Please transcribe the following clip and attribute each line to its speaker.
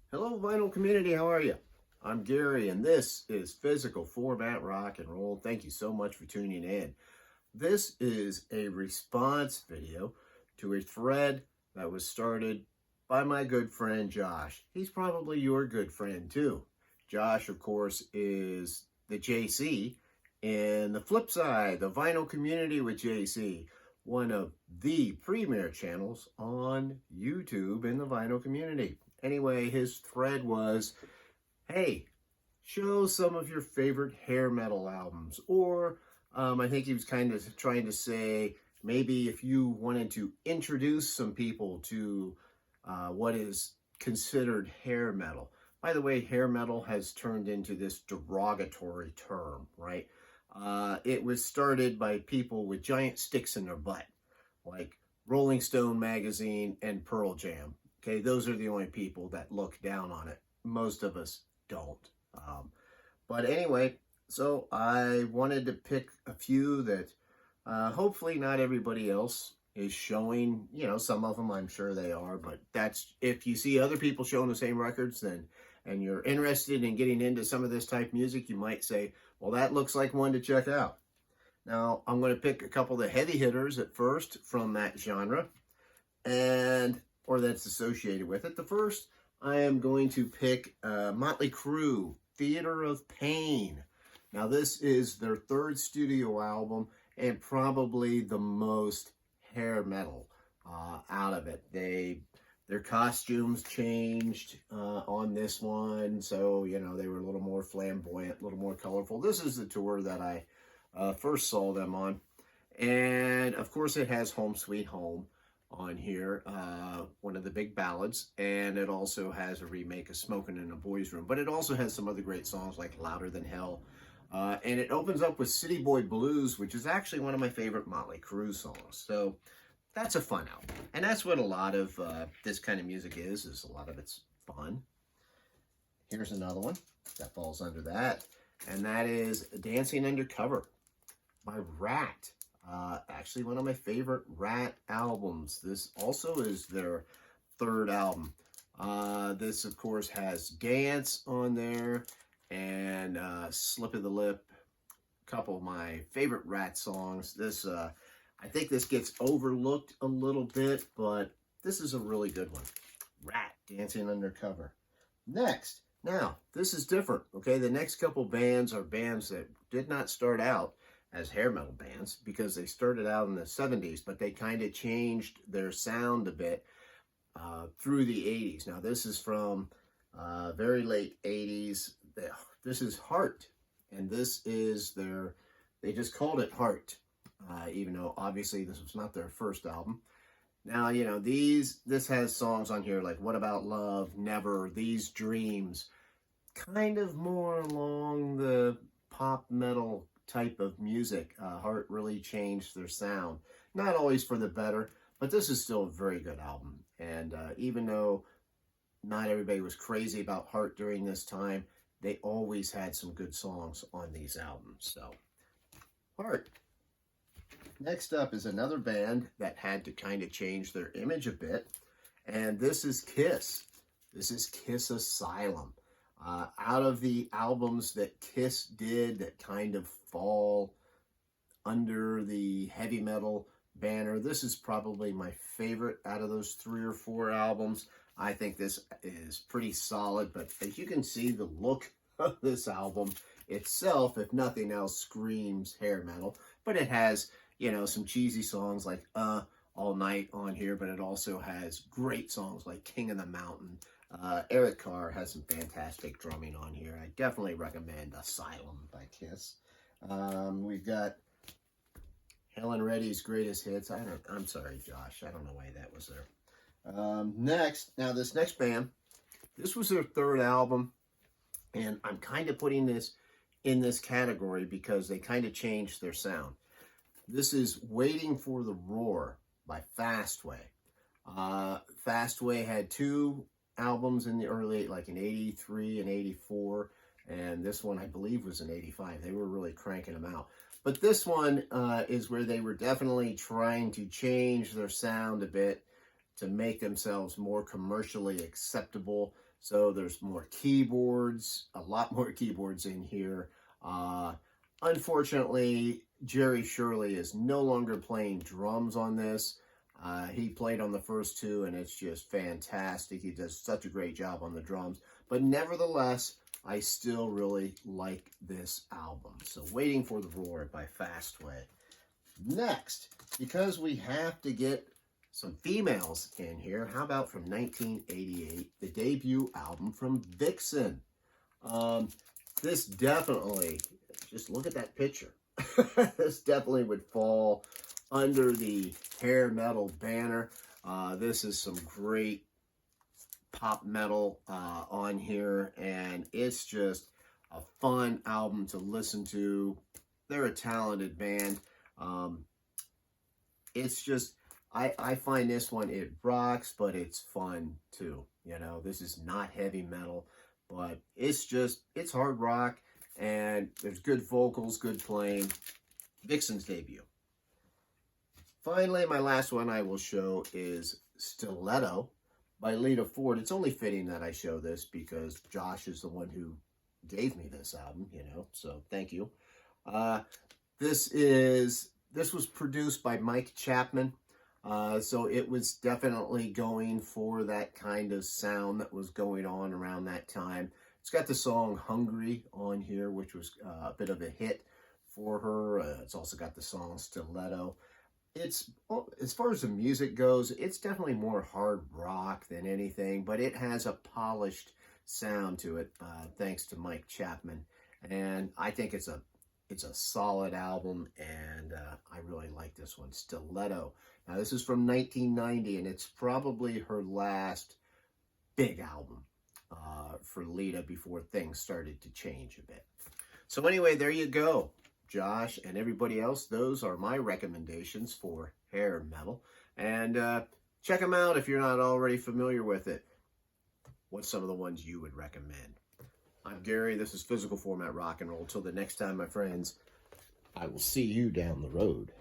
Speaker 1: Hello, vinyl community. How are you? I'm Gary, and this is Physical Format Rock and Roll. Thank you so much for tuning in. This is a response video to a thread that was started by my good friend Josh. He's probably your good friend too. Josh, of course, is the JC in the FlipSide, the vinyl community with JC, one of the premier channels on YouTube in the vinyl community. Anyway, his thread was, hey, show some of your favorite hair metal albums. Or I think he was kind of trying to say, maybe if you wanted to introduce some people to what is considered hair metal. By the way, hair metal has turned into this derogatory term, right? It was started by people with giant sticks in their butt, like Rolling Stone magazine and Pearl Jam. Okay, those are the only people that look down on it. Most of us don't. But anyway, so I wanted to pick a few that hopefully not everybody else is showing. You know, some of them I'm sure they are, but that's, if you see other people showing the same records, then, and you're interested in getting into some of this type of music, you might say, well, that looks like one to check out. Now, I'm going to pick a couple of the heavy hitters at first from that genre, or that's associated with it. The first, I am going to pick Motley Crue, Theater of Pain. Now, this is their third studio album and probably the most hair metal out of it. Their costumes changed on this one, so, you know, they were a little more flamboyant, a little more colorful. This is the tour that I first saw them on. And, of course, it has Home Sweet Home on here, one of the big ballads, and it also has a remake of Smoking in a Boys Room, but it also has some other great songs like Louder Than Hell, and it opens up with City Boy Blues, which is actually one of my favorite Motley Crue songs. So that's a fun album, and that's what a lot of this kind of music is a lot of it's fun. Here's another one that falls under that, and that is Dancing Undercover by Rat. Actually, one of my favorite Rat albums. This also is their third album. This, of course, has Dance on there and Slip of the Lip. A couple of my favorite Rat songs. This, I think this gets overlooked a little bit, but this is a really good one. Rat, Dancing Undercover. Next, now, this is different, okay? The next couple bands are bands that did not start out as hair metal bands because they started out in the 70s, but they kind of changed their sound a bit through the 80s. Now, this is from very late 80s. This is Heart, and this is they just called it Heart, even though obviously this was not their first album. Now, you know, this has songs on here like What About Love, Never, These Dreams, kind of more along the pop metal type of music. Heart really changed their sound. Not always for the better, but this is still a very good album. And even though not everybody was crazy about Heart during this time, they always had some good songs on these albums. So, Heart. Next up is another band that had to kind of change their image a bit, and this is Kiss. This is Kiss Asylum. Out of the albums that Kiss did that kind of fall under the heavy metal banner, this is probably my favorite out of those 3 or 4 albums. I think this is pretty solid, but as you can see, the look of this album itself, if nothing else, screams hair metal. But it has, you know, some cheesy songs like All Night on here, but it also has great songs like King of the Mountain. Eric Carr has some fantastic drumming on here. I definitely recommend Asylum by Kiss. We've got Helen Reddy's Greatest Hits. I'm sorry, Josh. I don't know why that was there. Next, now this next band, this was their third album, and I'm kind of putting this in this category because they kind of changed their sound. This is Waiting for the Roar by Fastway. Fastway had 2 albums in the early, like in 83 and 84, and this one I believe was in 85. They were really cranking them out. But this one is where they were definitely trying to change their sound a bit to make themselves more commercially acceptable. So there's more keyboards, a lot more keyboards in here. Unfortunately, Jerry Shirley is no longer playing drums on this. He played on the first two, and it's just fantastic. He does such a great job on the drums. But nevertheless, I still really like this album. So Waiting for the Roar by Fastway. Next, because we have to get some females in here, how about from 1988, the debut album from Vixen. This definitely, just look at that picture. This definitely would fall under the hair metal banner. This is some great pop metal on here, and it's just a fun album to listen to. They're a talented band. It's just, I find this one, it rocks, but it's fun too. You know, this is not heavy metal, but it's hard rock, and there's good vocals, good playing. Vixen's debut. Finally, my last one I will show is Stiletto by Lita Ford. It's only fitting that I show this because Josh is the one who gave me this album, you know, so thank you. This was produced by Mike Chapman, so it was definitely going for that kind of sound that was going on around that time. It's got the song Hungry on here, which was a bit of a hit for her. It's also got the song Stiletto. It's, as far as the music goes, it's definitely more hard rock than anything, but it has a polished sound to it, thanks to Mike Chapman. And I think it's a solid album, and I really like this one, Stiletto. Now, this is from 1990, and it's probably her last big album for Lita before things started to change a bit. So anyway, there you go. Josh and everybody else, those are my recommendations for hair metal. And check them out if you're not already familiar with it. What's some of the ones you would recommend? I'm Gary. This is Physical Format Rock and Roll. Till the next time, my friends, I will see you down the road.